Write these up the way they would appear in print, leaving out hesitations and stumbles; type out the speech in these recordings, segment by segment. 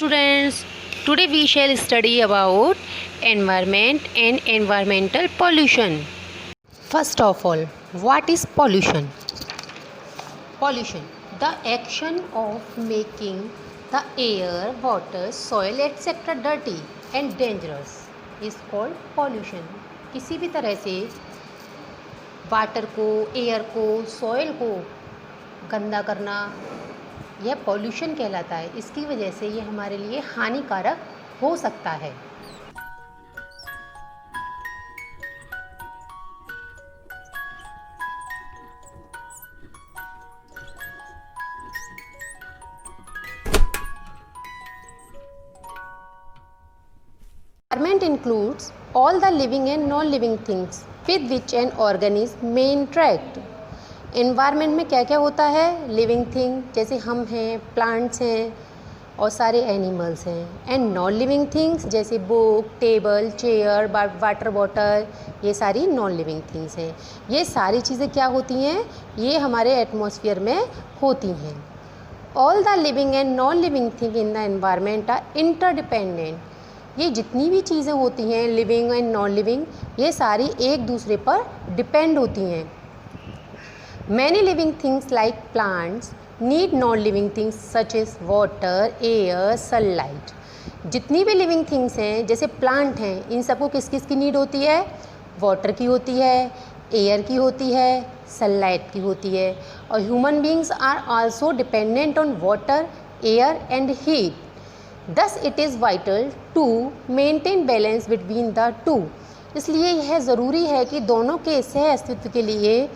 students, today we shall study about environment and environmental pollution. First of all, what is pollution? Pollution, the action of making the air, water, soil etc. dirty and dangerous is called pollution. किसी भी तरह से water को, air को, soil को गंदा करना यह पॉल्यूशन कहलाता है। इसकी वजह से ये हमारे लिए हानिकारक हो सकता है। Environment includes all the living and non-living things with which an organism may interact. Environment में क्या क्या होता है? लिविंग थिंग जैसे हम हैं, प्लांट्स हैं और सारे एनिमल्स हैं। एंड नॉन लिविंग थिंग्स जैसे book, table, chair, water bottle, ये सारी नॉन लिविंग थिंग्स हैं। ये सारी चीज़ें क्या होती हैं? ये हमारे एटमॉस्फेयर में होती हैं। All the living and non living thing in the environment are interdependent. ये जितनी भी चीज़ें होती हैं लिविंग एंड नॉन लिविंग, ये सारी एक दूसरे पर डिपेंड होती हैं। Many living things like plants need non-living things such as water, air, sunlight. जितनी भी लिविंग थिंग्स हैं जैसे प्लांट हैं, इन सबको किस किस की नीड होती है? वाटर की होती है, एयर की होती है, सनलाइट की होती है। और human beings are also dependent on water, air and heat. Thus it is vital to maintain balance between the two. इसलिए यह ज़रूरी है कि दोनों के सह अस्तित्व के लिए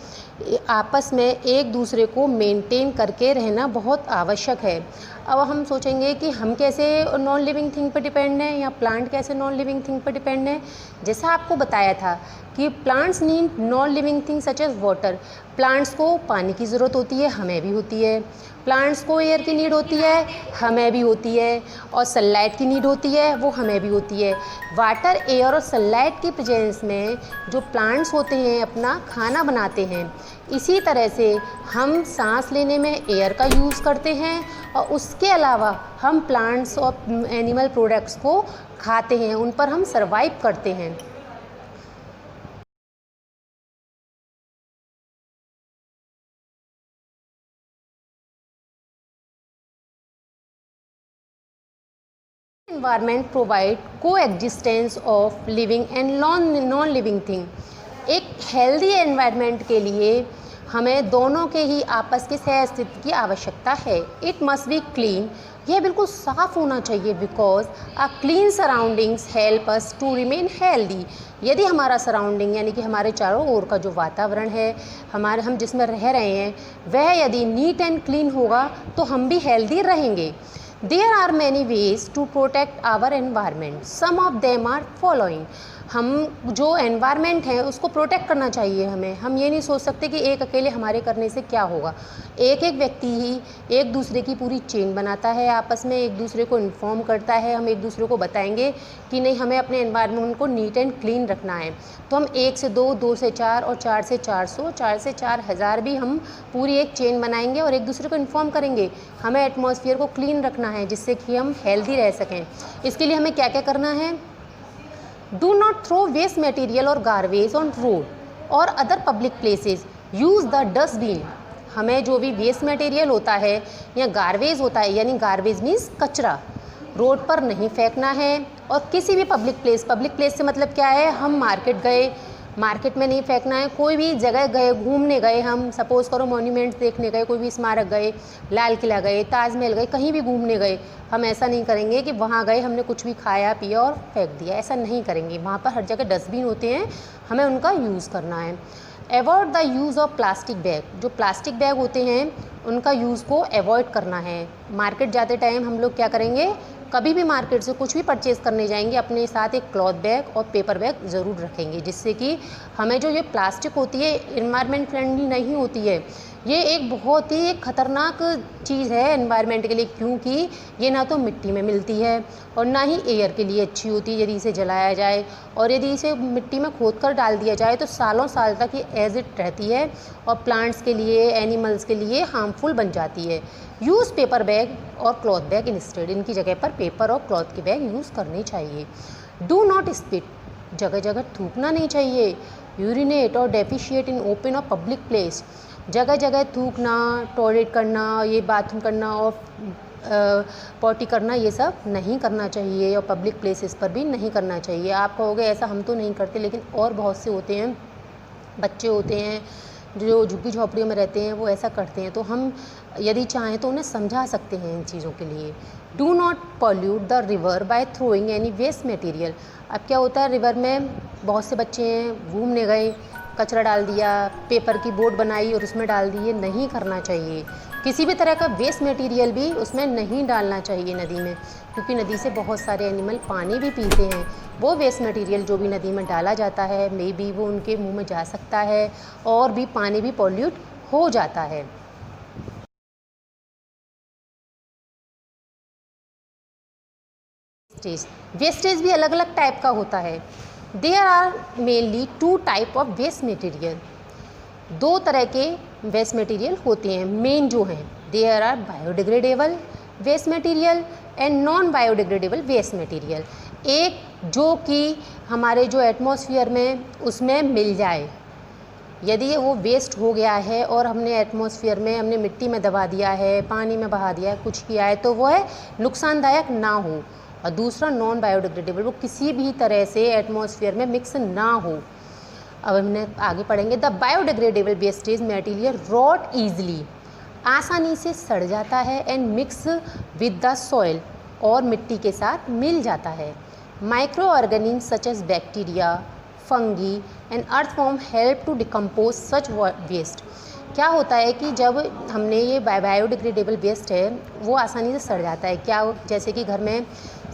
आपस में एक दूसरे को मेंटेन करके रहना बहुत आवश्यक है। अब हम सोचेंगे कि हम कैसे नॉन लिविंग थिंग पर डिपेंड हैं या प्लांट कैसे नॉन लिविंग थिंग पर डिपेंड है। जैसा आपको बताया था कि plants need non living thing such as water. Plants को पानी की ज़रूरत होती है, हमें भी होती है। प्लांट्स को एयर की नीड होती है, हमें भी होती है। और सनलाइट की नीड होती है, वो हमें भी होती है। वाटर, एयर और सनलाइट की प्रेजेंस में जो प्लांट्स होते हैं अपना खाना बनाते हैं। इसी तरह से हम सांस लेने में एयर का यूज़ करते हैं और उसके अलावा हम प्लांट्स और एनिमल प्रोडक्ट्स को खाते हैं, उन पर हम सर्वाइव करते हैं। एनवायरनमेंट प्रोवाइड को existence of living and non living thing. एक हेल्दी एनवायरनमेंट के लिए हमें दोनों के ही आपस के सह अस्तित्व की आवश्यकता है। इट मस्ट बी क्लीन, यह बिल्कुल साफ़ होना चाहिए। Because a clean surroundings help us to remain healthy. यदि हमारा सराउंडिंग यानी कि हमारे चारों ओर का जो वातावरण है, हम जिसमें रह रहे हैं, वह यदि नीट एंड क्लीन होगा तो हम भी हेल्दी रहेंगे। There are many ways to protect our environment. Some of them are following. हम जो एनवायरनमेंट है उसको प्रोटेक्ट करना चाहिए हमें। हम ये नहीं सोच सकते कि एक अकेले हमारे करने से क्या होगा। एक एक व्यक्ति ही एक दूसरे की पूरी चेन बनाता है, आपस में एक दूसरे को इन्फॉर्म करता है। हम एक दूसरे को बताएंगे कि नहीं, हमें अपने एनवायरनमेंट को नीट एंड क्लीन रखना है। तो हम 1 से 2, 2 से 4 और 4 से 400, 4 से 4000 भी हम पूरी एक चेन बनाएंगे और एक दूसरे को इन्फॉर्म करेंगे। हमें एटमॉस्फेयर को क्लीन रखना है जिससे कि हम हेल्दी रह सकें। इसके लिए हमें क्या क्या करना है? Do not throw waste material or garbage on road or other public places. Use the dustbin. हमें जो भी वेस्ट मटेरियल होता है या गार्बेज होता है, यानी गार्बेज मीन्स कचरा, रोड पर नहीं फेंकना है। और किसी भी पब्लिक प्लेस से मतलब क्या है? हम मार्केट गए, मार्केट में नहीं फेंकना है। कोई भी जगह गए, घूमने गए, हम सपोज़ करो मॉन्यूमेंट्स देखने गए, कोई भी स्मारक गए, लाल किला गए, ताजमहल गए, कहीं भी घूमने गए, हम ऐसा नहीं करेंगे कि वहाँ गए हमने कुछ भी खाया पिया और फेंक दिया। ऐसा नहीं करेंगे। वहाँ पर हर जगह डस्टबिन होते हैं, हमें उनका यूज़ करना है। Avoid the use of plastic bag. जो प्लास्टिक बैग होते हैं उनका यूज़ को अवॉइड करना है। मार्केट जाते टाइम हम लोग क्या करेंगे? कभी भी मार्केट से कुछ भी परचेज़ करने जाएंगे, अपने साथ एक क्लॉथ बैग और पेपर बैग ज़रूर रखेंगे, जिससे कि हमें जो ये प्लास्टिक होती है एनवायरनमेंट फ्रेंडली नहीं होती है। ये एक बहुत ही ख़तरनाक चीज़ है एनवायरनमेंट के लिए, क्योंकि ये ना तो मिट्टी में मिलती है और ना ही एयर के लिए अच्छी होती है। यदि इसे जलाया जाए और यदि इसे मिट्टी में खोद कर डाल दिया जाए तो सालों साल तक ये एज इट रहती है और प्लांट्स के लिए, एनिमल्स के लिए हार्मफुल बन जाती है। यूज़ पेपर बैग और क्लॉथ बैग इंस्टेड, इनकी जगह पर पेपर और क्लॉथ के बैग यूज़ करने चाहिए। डू नॉट स्पिट, जगह जगह थूकना नहीं चाहिए। यूरिनेट और डेफिशिएट इन ओपन और पब्लिक प्लेस, जगह जगह थूकना, टॉयलेट करना, ये बाथरूम करना और पॉटी करना, ये सब नहीं करना चाहिए और पब्लिक प्लेसेस पर भी नहीं करना चाहिए। आप कहोगे ऐसा हम तो नहीं करते, लेकिन और बहुत से होते हैं, बच्चे होते हैं जो झुग्गी झोपड़ियों में रहते हैं, वो ऐसा करते हैं। तो हम यदि चाहें तो उन्हें समझा सकते हैं इन चीज़ों के लिए। Do not pollute the river by throwing any waste material. अब क्या होता है, रिवर में बहुत से बच्चे हैं, घूमने गए, कचरा डाल दिया, पेपर की बोट बनाई और उसमें डाल दी, ये नहीं करना चाहिए। किसी भी तरह का वेस्ट मटेरियल भी उसमें नहीं डालना चाहिए नदी में, क्योंकि नदी से बहुत सारे एनिमल पानी भी पीते हैं। वो वेस्ट मटेरियल जो भी नदी में डाला जाता है, मे बी वो उनके मुंह में जा सकता है और भी पानी भी पॉल्यूट हो जाता है। वेस्टेज भी अलग अलग टाइप का होता है। There are mainly 2 type of waste material. 2 तरह के वेस्ट मटेरियल होते हैं मेन जो हैं। There are biodegradable waste material and non biodegradable waste material. एक जो कि हमारे जो एटमॉस्फेयर में उसमें मिल जाए, यदि वो वेस्ट हो गया है और हमने एटमॉस्फेयर में, हमने मिट्टी में दबा दिया है, पानी में बहा दिया है, कुछ किया है, तो वो है नुकसानदायक ना हो। और दूसरा नॉन बायोडिग्रेडेबल, वो किसी भी तरह से एटमॉस्फेयर में मिक्स ना हो। अब हमने आगे पढ़ेंगे। The biodegradable wastage material rot easily, आसानी से सड़ जाता है, and mix with the soil, और मिट्टी के साथ मिल जाता है। Micro organism such as bacteria, fungi and earthworm help to decompose such waste. क्या होता है कि जब हमने ये बायोडिग्रेडेबल वेस्ट है वो आसानी से सड़ जाता है। क्या, जैसे कि घर में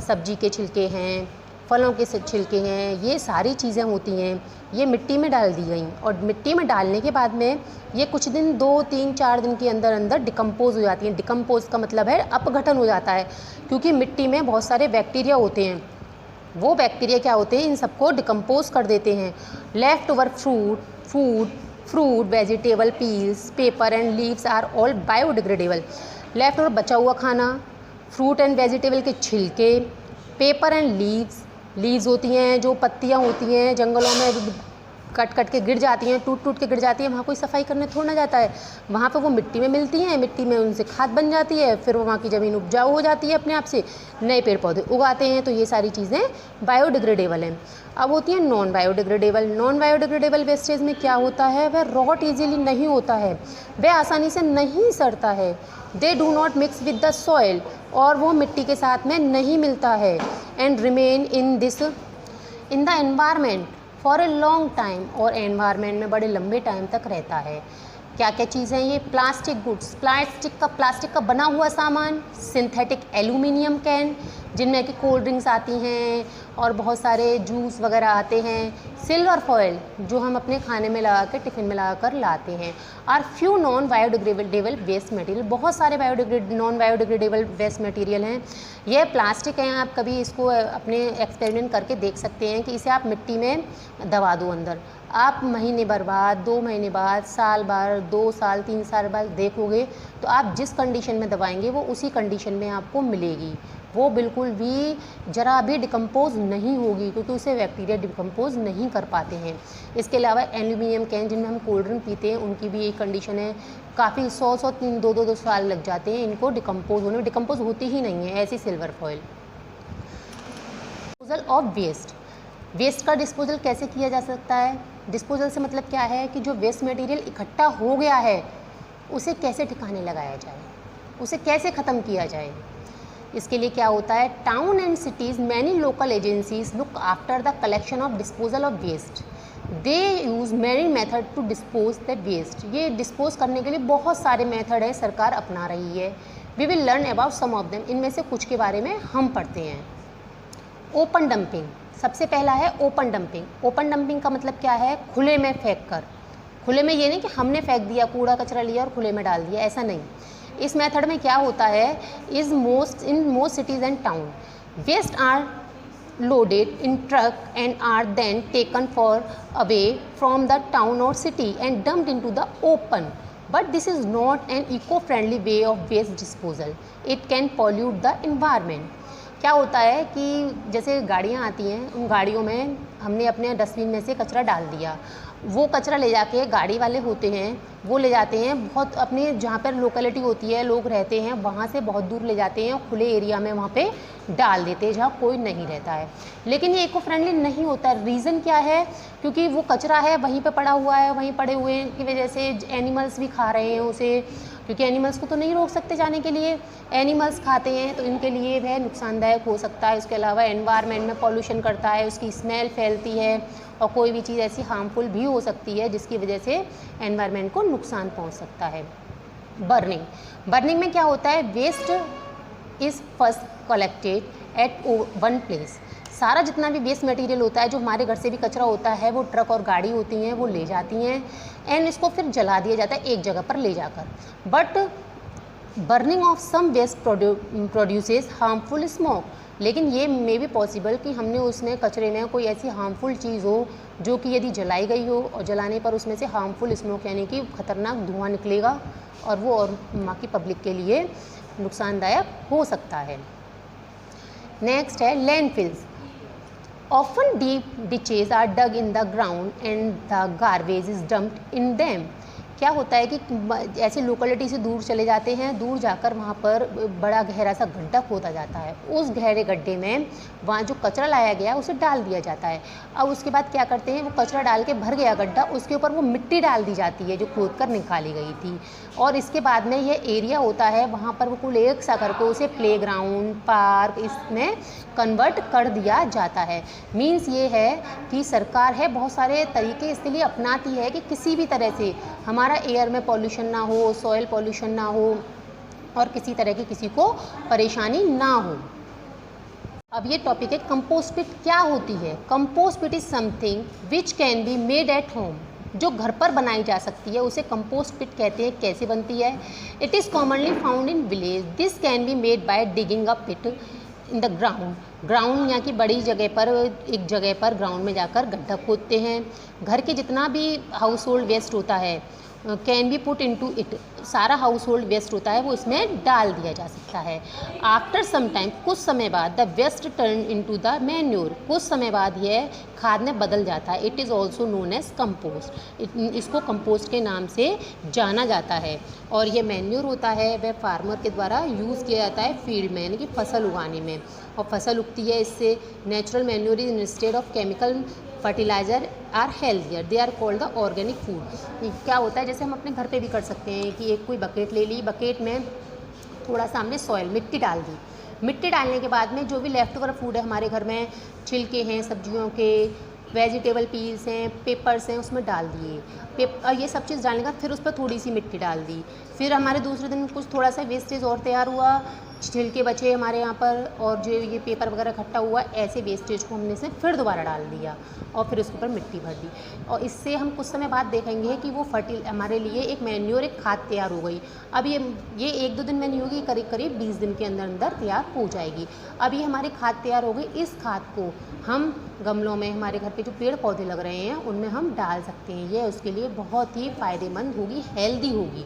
सब्जी के छिलके हैं, फलों के छिलके हैं, ये सारी चीज़ें होती हैं, ये मिट्टी में डाल दी गई, और मिट्टी में डालने के बाद में ये कुछ दिन, 2, 3, 4 दिन के अंदर अंदर डिकम्पोज हो जाती हैं। डिकम्पोज का मतलब है अपघटन हो जाता है, क्योंकि मिट्टी में बहुत सारे बैक्टीरिया होते हैं। वो बैक्टीरिया क्या होते हैं, इन सबको डिकम्पोज कर देते हैं। Left over fruit, vegetable peels, paper and leaves are all biodegradable. Left over बचा हुआ खाना, फ्रूट एंड वेजिटेबल के छिलके, पेपर एंड लीव्स होती हैं, जो पत्तियां होती हैं जंगलों में कट के गिर जाती हैं, टूट के गिर जाती हैं, वहाँ कोई सफाई करने थोड़ा ना जाता है। वहाँ पे वो मिट्टी में मिलती हैं, मिट्टी में उनसे खाद बन जाती है, फिर वो वहाँ की ज़मीन उपजाऊ हो जाती है, अपने आप से नए पेड़ पौधे उगाते हैं। तो ये सारी चीज़ें बायोडिग्रेडेबल हैं। अब होती है नॉन बायोडिग्रेडेबल वेस्टेज में क्या होता है, वह रॉट ईजिली नहीं होता है, वह आसानी से नहीं सड़ता है। They do not mix with the soil, और वो मिट्टी के साथ में नहीं मिलता है। And remain in the environment for a long time, और एनवायरनमेंट में बड़े लंबे टाइम तक रहता है। क्या क्या चीज़ें ये, प्लास्टिक गुड्स, प्लास्टिक का बना हुआ सामान, सिंथेटिक एल्यूमिनियम कैन जिनमें कि कोल्ड ड्रिंक्स आती हैं और बहुत सारे जूस वगैरह आते हैं, सिल्वर फॉयल जो हम अपने खाने में लगा कर, टिफ़िन में लगा कर लाते हैं, और few non biodegradable waste material, बहुत सारे नॉन बायोडिग्रेडेबल वेस्ट मटेरियल हैं। यह प्लास्टिक है, आप कभी इसको अपने एक्सपेरिमेंट करके देख सकते हैं कि इसे आप मिट्टी में दबा दो अंदर, आप महीने भर बाद, 2 महीने बाद, साल बाद, 2 साल 3 साल बाद देखोगे तो आप जिस कंडीशन में दबाएंगे वो उसी कंडीशन में आपको मिलेगी। वो बिल्कुल भी ज़रा भी डिकम्पोज नहीं होगी, क्योंकि उसे बैक्टीरिया डिकम्पोज नहीं कर पाते हैं। इसके अलावा एल्यूमिनियम कैन जिनमें हम कोल्ड ड्रिंक पीते हैं, उनकी भी एक कंडीशन है, काफ़ी 100 2 साल लग जाते हैं इनको डिकम्पोज होने में, डिकम्पोज होती ही नहीं है। ऐसी silver foil. Disposal of waste का डिस्पोजल कैसे किया जा सकता है? डिस्पोजल से मतलब क्या है कि जो वेस्ट मटेरियल इकट्ठा हो गया है उसे कैसे ठिकाने लगाया जाए, उसे कैसे ख़त्म किया जाए। इसके लिए क्या होता है, town and cities many local agencies look after the collection of disposal of waste, they use many method to dispose the waste. ये डिस्पोज करने के लिए बहुत सारे मेथड है सरकार अपना रही है। We will learn about some of them, इनमें से कुछ के बारे में हम पढ़ते हैं। ओपन डंपिंग, सबसे पहला है ओपन डंपिंग। ओपन डंपिंग का मतलब क्या है, खुले में फेंक कर। खुले में ये नहीं कि हमने फेंक दिया, कूड़ा कचरा लिया और खुले में डाल दिया, ऐसा नहीं। इस मेथड में क्या होता है, in most cities and town waste are loaded in truck and are then taken for away from the town और city and dumped into the open. But this is not an eco friendly way of waste disposal, it can pollute the environment. क्या होता है कि जैसे गाड़ियाँ आती हैं, उन गाड़ियों में हमने अपने डस्टबिन में से कचरा डाल दिया, वो कचरा ले जाके गाड़ी वाले होते हैं, वो ले जाते हैं बहुत अपने जहाँ पर लोकेलिटी होती है, लोग रहते हैं, वहाँ से बहुत दूर ले जाते हैं और खुले एरिया में वहाँ पे डाल देते हैं जहाँ कोई नहीं रहता है। लेकिन ये इको फ्रेंडली नहीं होता। रीज़न क्या है? क्योंकि वो कचरा है वहीं पे पड़ा हुआ है, वहीं पड़े हुए की वजह से एनिमल्स भी खा रहे हैं उसे, क्योंकि एनिमल्स को तो नहीं रोक सकते जाने के लिए, एनिमल्स खाते हैं तो इनके लिए वह नुकसानदायक हो सकता है। उसके अलावा एनवायरनमेंट में पॉल्यूशन करता है, उसकी स्मेल फैलती है और कोई भी चीज़ ऐसी हार्मफुल भी हो सकती है जिसकी वजह से एनवायरनमेंट को नुकसान पहुंच सकता है। बर्निंग में क्या होता है? Waste is first collected at one place. सारा जितना भी वेस्ट मटेरियल होता है, जो हमारे घर से भी कचरा होता है, वो ट्रक और गाड़ी होती हैं, वो ले जाती हैं एंड इसको फिर जला दिया जाता है एक जगह पर ले जाकर। But burning of some waste produces harmful smoke. लेकिन ये मे बी पॉसिबल कि हमने उसमें कचरे में कोई ऐसी हार्मफुल चीज़ हो जो कि यदि जलाई गई हो और जलाने पर उसमें से हार्मफुल स्मोक यानी कि खतरनाक धुआं निकलेगा और वो और बाकी पब्लिक के लिए नुकसानदायक हो सकता है। नेक्स्ट है landfills. Often deep ditches are dug in the ground and the garbage is dumped in them. क्या होता है कि ऐसे लोकेलिटी से दूर चले जाते हैं, दूर जाकर वहाँ पर बड़ा गहरा सा गड्ढा खोदा जाता है। उस गहरे गड्ढे में वहाँ जो कचरा लाया गया उसे डाल दिया जाता है। अब उसके बाद क्या करते हैं, वो कचरा डाल के भर गया गड्ढा, उसके ऊपर वो मिट्टी डाल दी जाती है जो खोद कर निकाली गई थी। और इसके बाद में ये एरिया होता है वहाँ पर वो कुल एक सा करके उसे प्लेग्राउंड, पार्क इसमें कन्वर्ट कर दिया जाता है। मीन्स ये है कि सरकार है बहुत सारे तरीके इसके लिए अपनाती है कि किसी भी तरह से हमारा एयर में पॉल्यूशन ना हो, सॉइल पॉल्यूशन ना हो और किसी तरह की किसी को परेशानी ना हो। अब ये टॉपिक है कंपोस्ट पिट क्या होती है। Compost pit is something which can be made at home. जो घर पर बनाई जा सकती है उसे कंपोस्ट पिट कहते हैं। कैसे बनती है? It is commonly found in village. This can be made by digging a pit in the ground यहाँ की बड़ी जगह पर, एक जगह पर ग्राउंड में जाकर गड्ढा खोदते हैं। घर के जितना भी हाउस होल्ड वेस्ट होता है can be put into it. सारा हाउस होल्ड वेस्ट होता है वो इसमें डाल दिया जा सकता है। आफ्टर सम टाइम, कुछ समय बाद, the waste turn into the manure. कुछ समय बाद यह खाद में बदल जाता है। It is also known as compost. इसको कंपोस्ट के नाम से जाना जाता है। और ये मैन्योर होता है वह फार्मर के द्वारा यूज़ किया जाता है फील्ड में, यानी कि फसल उगाने में। और फसल उगती है इससे। Natural manure is instead of chemical fertiliser are healthier, they are called the organic food. क्या होता है, जैसे हम अपने घर पे भी कर सकते हैं कि एक कोई बकेट ले ली, बकेट में थोड़ा सा हमने सॉइल मिट्टी डाल दी। मिट्टी डालने के बाद में जो भी लेफ्ट ओवर फूड है हमारे घर में, छिलके हैं सब्जियों के, वेजिटेबल पील्स हैं, पेपर्स हैं, उसमें डाल दिए। ये सब चीज़ डालने के बाद फिर उस पर थोड़ी सी मिट्टी डाल दी। फिर हमारे दूसरे दिन कुछ थोड़ा सा वेस्टेज और तैयार हुआ, छिलके बचे हमारे यहाँ पर और जो ये पेपर वगैरह इकट्ठा हुआ, ऐसे वेस्टेज को हमने से फिर दोबारा डाल दिया और फिर उसके ऊपर मिट्टी भर दी। और इससे हम कुछ समय बाद देखेंगे कि वो हमारे लिए एक मैन्योर, एक खाद तैयार हो गई। अब ये 1-2 दिन में नहीं होगी, करीब करीब 20 दिन के अंदर अंदर तैयार हो जाएगी। अब ये हमारी खाद तैयार हो गई। इस खाद को हम गमलों में, हमारे घर पे जो पेड़ पौधे लग रहे हैं उनमें हम डाल सकते हैं। ये उसके लिए बहुत ही फ़ायदेमंद होगी, हेल्दी होगी।